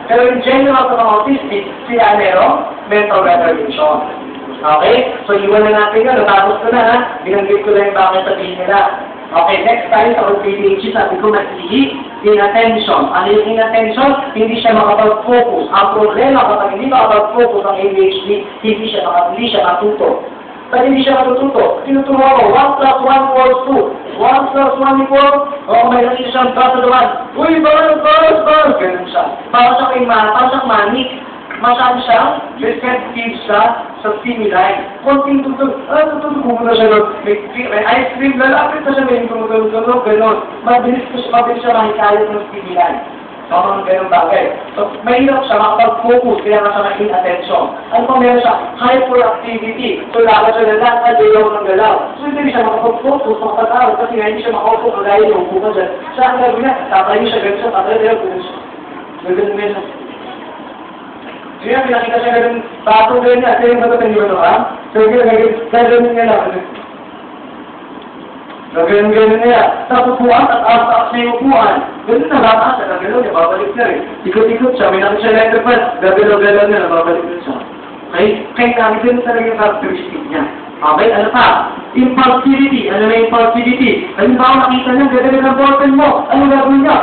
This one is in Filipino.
Pero in general sa mga autistic, sila merong mental retardation. Okay? So, iwan na natin yan. Natapos ko na, ha? Binanggit ko lang yung bakit sabihin nila. Okay, next time sa ADHD, sabi ko nag-ihi, inattention. Ano yung inattention? Hindi siya makapag-focus. Ang problema kapag hindi makapag-focus ang ADHD, hindi siya matuto. Pag hindi siya matututo, tinuturo ako, 1 plus 1 equals 2. 1 plus 1 equals, may nakita siyang braso naman. Uy, balas! Ganun siya. Para siyang manik. Masyado siyang receptive sa stimuli. Konting tutulog. Tutulog na siya nun. May ice cream, lalapit na siya, may tumutulog, gano'n. Mabilis siya makikayot ng stimuli. So, mga ganun bagay. So, mahirap siya makapag-focus, kaya nga siya na-in-attention. Ano pa meron siya? Hyperactivity. So, lakad siya lalakad, galaw ng galaw. So, hindi siya makapag-focus, makapag-aral, kasi nga hindi siya makapag-focus, kagaya yung upo dyan. Siya ang gagawin niya, tatayo siya, ganun siya, ganun siya. Ganun. So yan, pinakita siya ganun, batong ganyan niya, kasi yung sagutan niyo, ha? So gano'n niya lang. Gano'n niya. Tapos upuan, at aas na yung upuan. Ganun na, lakas siya, gano'n niya, babalik niya rin. Ikot-ikot siya, may nakita siya electric fan, gano'n niya, babalik niya siya. Okay? Kaya namin ganun talaga yung characteristic niya. Okay, ano pa? Impulsivity. Ano na impulsivity? Halimbawa, nakita niya, gano'n ang ballpen mo. Ano gagawin niya?